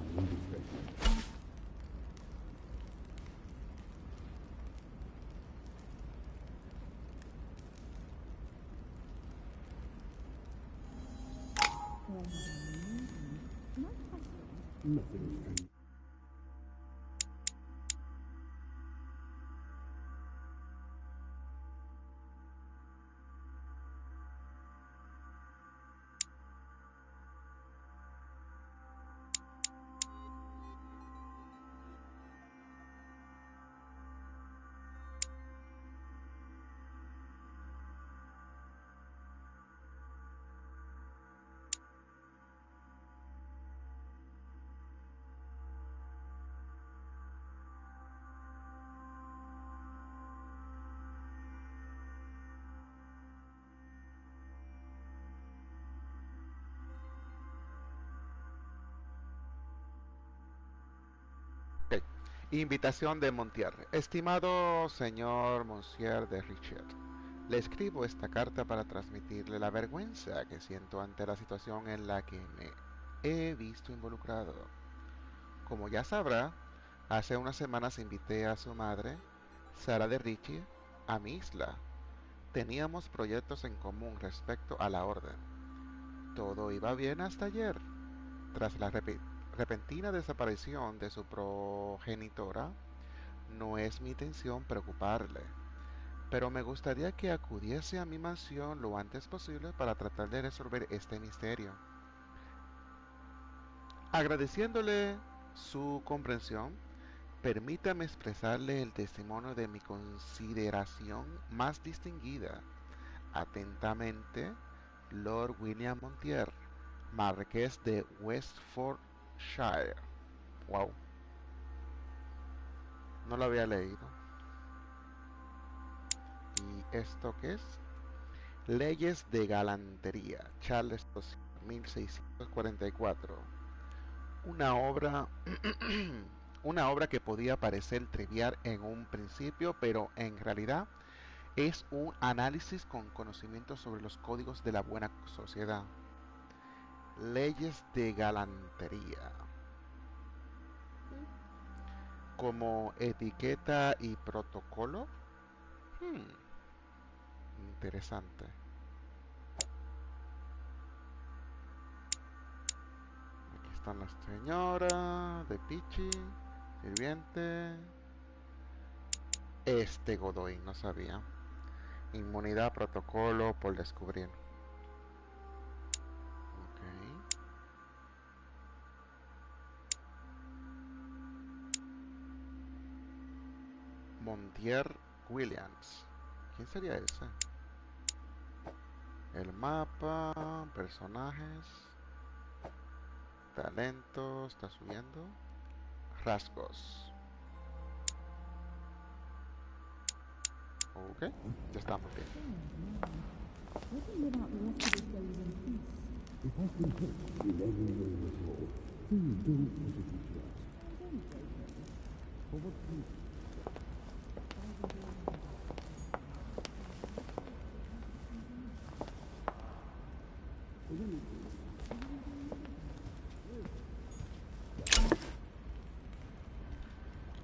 Invitación de Montier. Estimado señor Monsieur de Richet, le escribo esta carta para transmitirle la vergüenza que siento ante la situación en la que me he visto involucrado. Como ya sabrá, hace unas semanas invité a su madre, Sara de Richie, a mi isla. Teníamos proyectos en común respecto a la orden. Todo iba bien hasta ayer. Tras la repentina desaparición de su progenitora, no es mi intención preocuparle, pero me gustaría que acudiese a mi mansión lo antes posible para tratar de resolver este misterio. Agradeciéndole su comprensión, permítame expresarle el testimonio de mi consideración más distinguida. Atentamente, Lord William Montier, Marqués de Westfordshire. Wow. No lo había leído. ¿Y esto qué es? Leyes de galantería. Charles 1644. Una obra una obra que podía parecer trivial en un principio, pero en realidad es un análisis con conocimiento sobre los códigos de la buena sociedad. Leyes de galantería. Como etiqueta y protocolo. Interesante. Aquí están las señoras de Pichi, sirviente. Godoy, no sabía. Inmunidad, protocolo por descubrir. Ok. Montier Williams. ¿Quién sería ese? El mapa, personajes, talentos, está subiendo. Rasgos. Ok, ya estamos bien.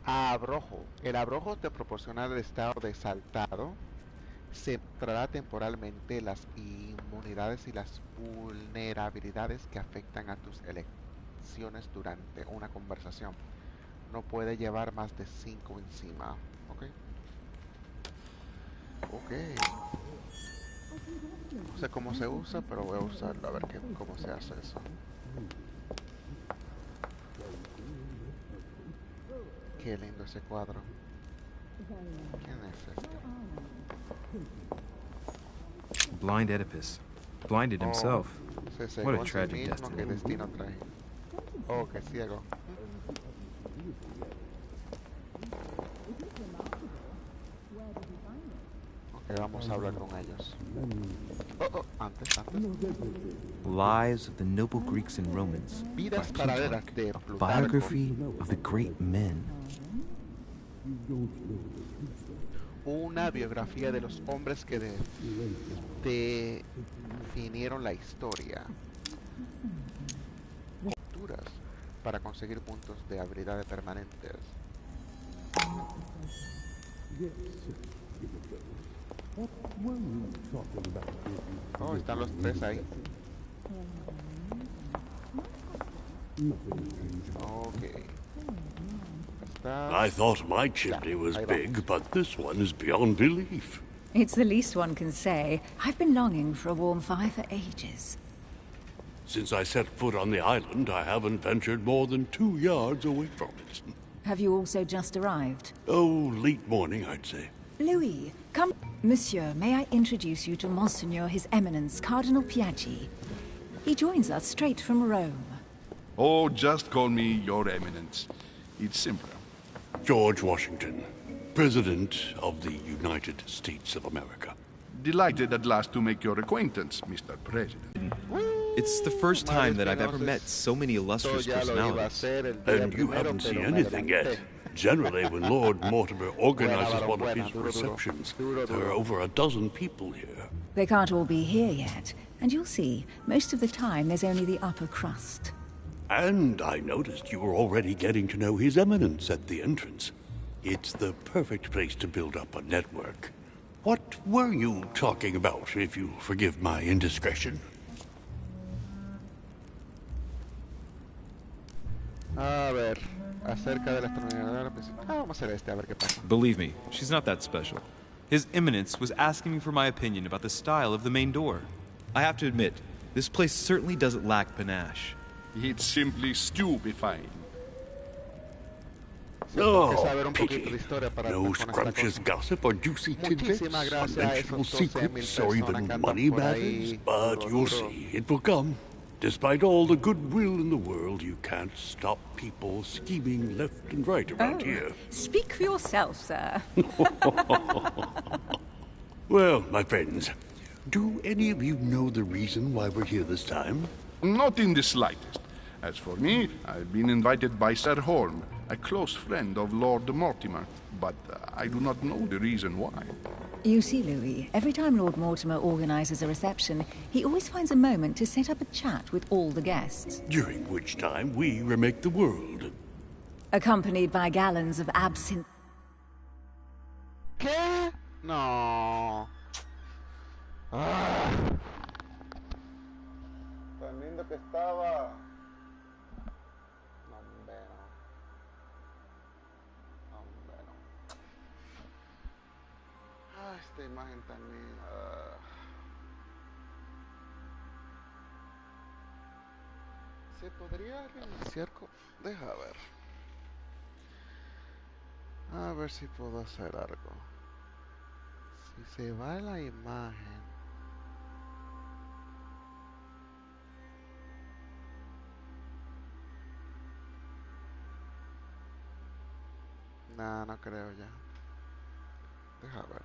Abrojo. El abrojo te proporciona el estado de saltado. Centrará temporalmente las inmunidades y las vulnerabilidades que afectan a tus elecciones durante una conversación. No puede llevar más de 5 encima. Ok. Ok. No sé cómo se usa, pero voy a usarlo a ver cómo se hace eso. Qué lindo ese cuadro. ¿Quién es este? Blind Oedipus. Blinded himself. Se What a cegó a sí tragic mismo, qué destiny. destino trae. Oh, qué ciego. Ok, vamos a hablar con ellos. Antes. Lives of the Noble Greeks and Romans by Vidas paralelas Plutarch. de A Plutarco. biography of the great men. Una biografía de los hombres que definieron la historia. Lecturas para conseguir puntos de habilidades permanentes. Oh, están los tres ahí. Ok. I thought my chimney was big, but this one is beyond belief. It's the least one can say. I've been longing for a warm fire for ages. Since I set foot on the island, I haven't ventured more than 2 yards away from it. Have you also just arrived? Oh, late morning, I'd say. Louis, come. Monsieur, may I introduce you to Monseigneur His Eminence Cardinal Piaggi? He joins us straight from Rome. Oh, just call me Your Eminence. It's simpler. George Washington, President of the United States of America. Delighted at last to make your acquaintance, Mr. President. It's the first time that I've ever met so many illustrious personalities. And you haven't seen anything yet. Generally, when Lord Mortimer organizes one of his receptions, there are over a dozen people here. They can't all be here yet, and you'll see, most of the time there's only the upper crust. And I noticed you were already getting to know His Eminence at the entrance. It's the perfect place to build up a network. What were you talking about, if you forgive my indiscretion? A ver, acerca de la extraordinaria... vamos a hacer este, a ver qué pasa. Believe me, she's not that special. His Eminence was asking me for my opinion about the style of the main door. I have to admit, this place certainly doesn't lack panache. It's simply stupefying. Oh, pity. No scrumptious gossip or juicy tidbits, conventional secrets, or even money matters. But you'll see, it will come. Despite all the goodwill in the world, you can't stop people scheming left and right around here. Speak for yourself, sir. Well, my friends, do any of you know the reason why we're here this time? Not in the slightest. As for me, I've been invited by Sir Holm, a close friend of Lord Mortimer, but I do not know the reason why. You see, Louis, every time Lord Mortimer organizes a reception, he always finds a moment to set up a chat with all the guests. During which time we remake the world. Accompanied by gallons of absinthe. ¿Qué? No. Ah. Tan lindo que estaba. No, hombre, no. Hombre, no. Ah, esta imagen también. ¿Se podría reiniciar? Deja ver. A ver si puedo hacer algo. Si se va la imagen. Nah, no creo ya. Deja ver.